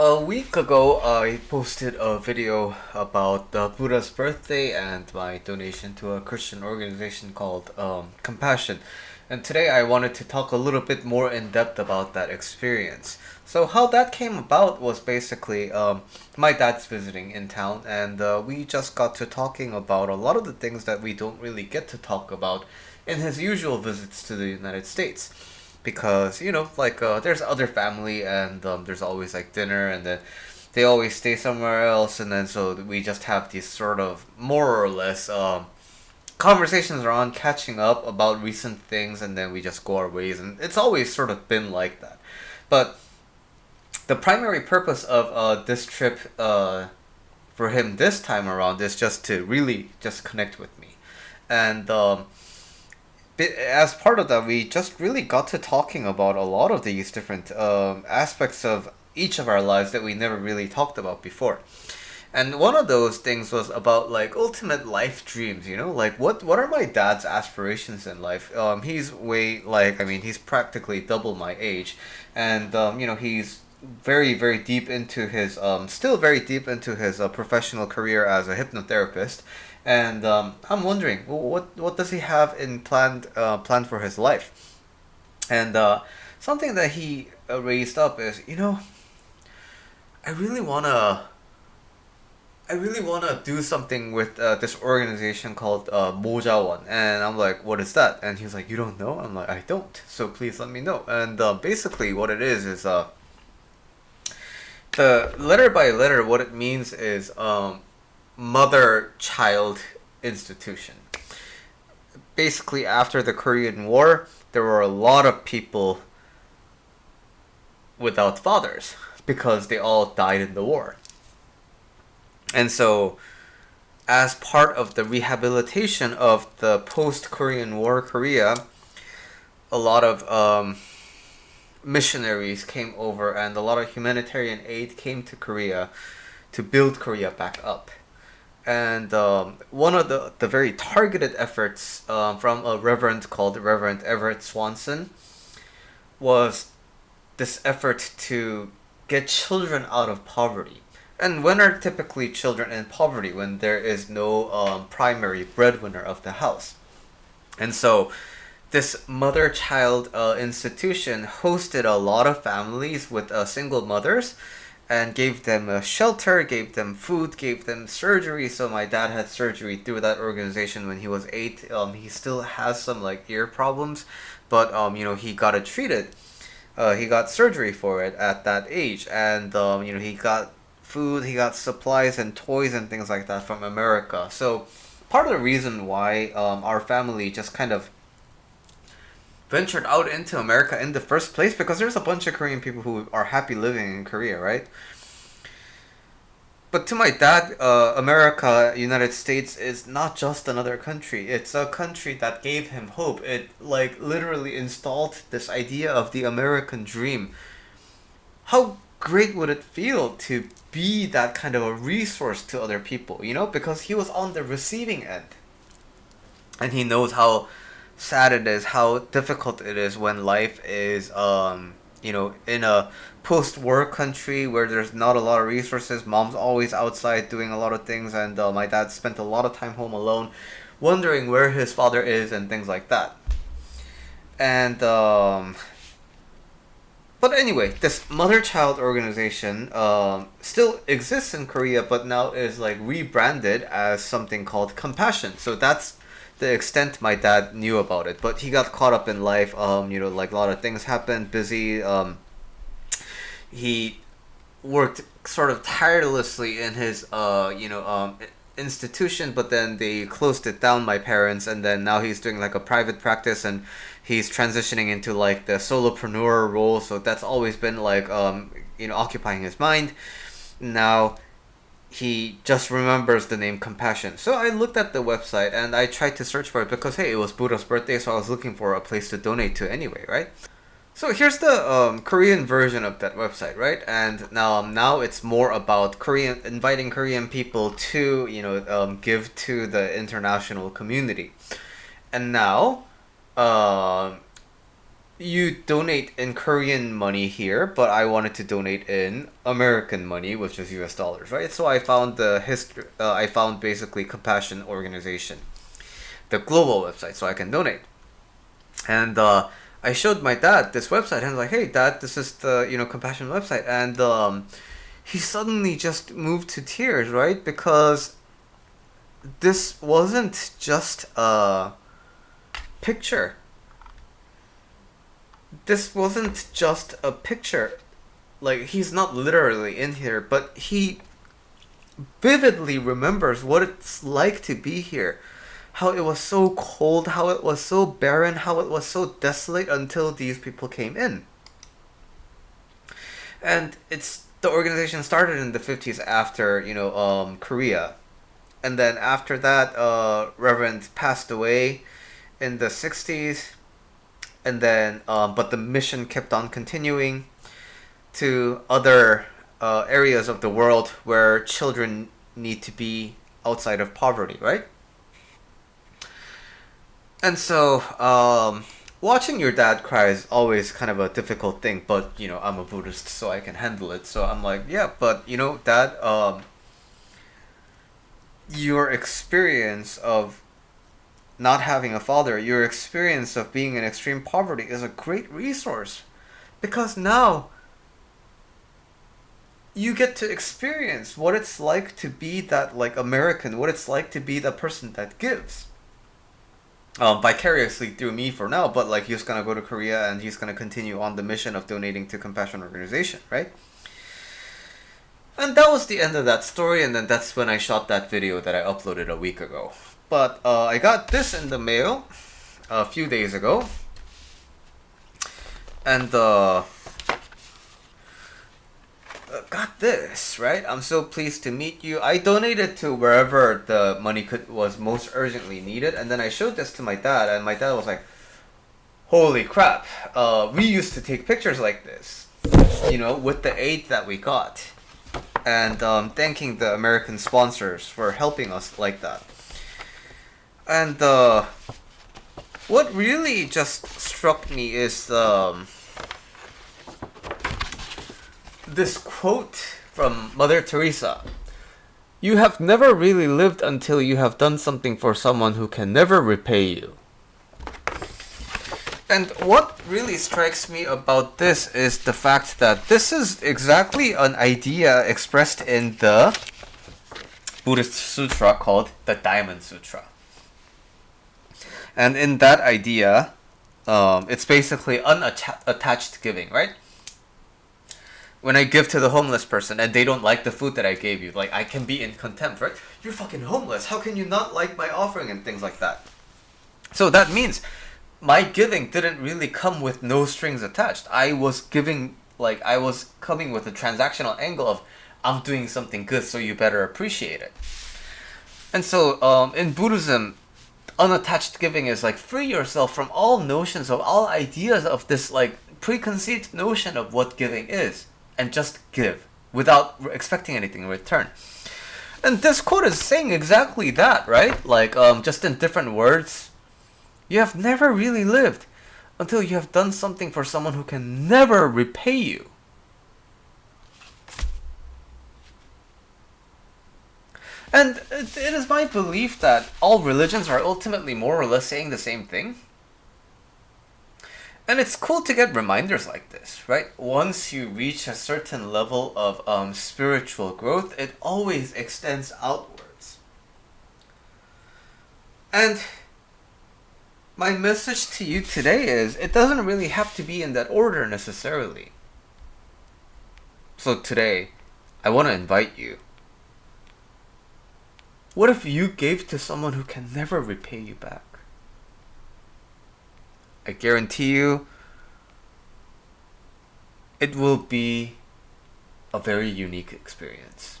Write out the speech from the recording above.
A week ago, I posted a video about Buddha's birthday and my donation to a Christian organization called Compassion. And today I wanted to talk a little bit more in depth about that experience. So, how that came about was basically my dad's visiting in town, and we just got to talking about a lot of the things that we don't really get to talk about in his usual visits to the United States because there's other family and there's always like dinner and then they always stay somewhere else and then so we just have these sort of more or less conversations around catching up about recent things and then we just go our ways and it's always sort of been like that. But the primary purpose of this trip for him this time around is just to really just connect with me and as part of that, we just really got to talking about a lot of these different aspects of each of our lives that we never really talked about before. And one of those things was about like ultimate life dreams, like what are my dad's aspirations in life? He's way like I mean he's practically double my age, and he's very deep into his still very deep into his professional career as a hypnotherapist, and I'm wondering what does he have in planned for his life, and something that he raised up is I really wanna I really wanna do something with this organization called Mojawan, and I'm like, what is that? And he's like, you don't know? I'm like, I don't. So please let me know. And basically, what it is the letter by letter, what it means is mother child institution. Basically, after the Korean War, there were a lot of people without fathers because they all died in the war. And so, as part of the rehabilitation of the post Korean War Korea, a lot of missionaries came over and a lot of humanitarian aid came to Korea to build Korea back up. And one of the very targeted efforts from a reverend called Reverend Everett Swanson was this effort to get children out of poverty. And when are typically children in poverty? When there is no primary breadwinner of the house. And so this mother-child institution hosted a lot of families with single mothers and gave them a shelter, gave them food, gave them surgery. So my dad had surgery through that organization when he was 8. He still has some like ear problems, but he got it treated. He got surgery for it at that age, and he got food, he got supplies and toys and things like that from America. So part of the reason why our family just kind of ventured out into America in the first place because there's a bunch of Korean people who are happy living in Korea, right? But to my dad, America, United States is not just another country. It's a country that gave him hope. It like literally installed this idea of the American dream. How great would it feel to be that kind of a resource to other people, because he was on the receiving end. And he knows how sad it is, how difficult it is when life is, in a post-war country where there's not a lot of resources. Mom's always outside doing a lot of things, and my dad spent a lot of time home alone, wondering where his father is and things like that. And but anyway, this mother-child organization still exists in Korea, but now is like rebranded as something called Compassion. So that's the extent my dad knew about it. But he got caught up in life. Like a lot of things happened. Busy. He worked sort of tirelessly in his institution, but then they closed it down, my parents, and then now he's doing like a private practice and he's transitioning into like the solopreneur role. So that's always been like occupying his mind. Now he just remembers the name Compassion. So I looked at the website and I tried to search for it because hey, it was Buddha's birthday, so I was looking for a place to donate to anyway, right? So here's the Korean version of that website, right? And now it's more about inviting Korean people to give to the international community. And now you donate in Korean money here, but I wanted to donate in American money, which is US dollars, right? So I found the history. I found basically Compassion Organization, the global website, so I can donate. And I showed my dad this website, and I was like, "Hey, Dad, this is the Compassion website," and he suddenly just moved to tears, right? Because this wasn't just a picture. This wasn't just a picture. Like, he's not literally in here, but he vividly remembers what it's like to be here. How it was so cold, how it was so barren, how it was so desolate until these people came in. And it's the organization started in the 50s after, Korea. And then after that, Reverend passed away in the 60s. And then, but the mission kept on continuing to other areas of the world where children need to be outside of poverty, right? And so, watching your dad cry is always kind of a difficult thing, but I'm a Buddhist, so I can handle it. So I'm like, yeah, but Dad, your experience of not having a father, your experience of being in extreme poverty is a great resource because now you get to experience what it's like to be that like American, what it's like to be the person that gives. Vicariously through me for now, but like he's gonna go to Korea and he's gonna continue on the mission of donating to Compassion Organization, right? And that was the end of that story, and then that's when I shot that video that I uploaded a week ago. But I got this in the mail a few days ago, and got this, right? I'm so pleased to meet you. I donated to wherever the money was most urgently needed, and then I showed this to my dad, and my dad was like, "Holy crap! We used to take pictures like this, with the aid that we got." And thanking the American sponsors for helping us like that. And what really just struck me is this quote from Mother Teresa. "You have never really lived until you have done something for someone who can never repay you." And what really strikes me about this is the fact that this is exactly an idea expressed in the Buddhist sutra called the Diamond Sutra. And in that idea, it's basically unattached giving, right? When I give to the homeless person and they don't like the food that I gave you, like I can be in contempt, right? "You're fucking homeless. How can you not like my offering?" and things like that. So that means my giving didn't really come with no strings attached. I was giving, like, I was coming with a transactional angle of, I'm doing something good, so you better appreciate it. And so, in Buddhism, unattached giving is like free yourself from all notions of all ideas of this, like, preconceived notion of what giving is, and just give without expecting anything in return. And this quote is saying exactly that, right? Like, just in different words. You have never really lived until you have done something for someone who can never repay you. And it is my belief that all religions are ultimately more or less saying the same thing. And it's cool to get reminders like this, right? Once you reach a certain level of spiritual growth, it always extends outwards. And my message to you today is, it doesn't really have to be in that order necessarily. So today, I want to invite you. What if you gave to someone who can never repay you back? I guarantee you, it will be a very unique experience.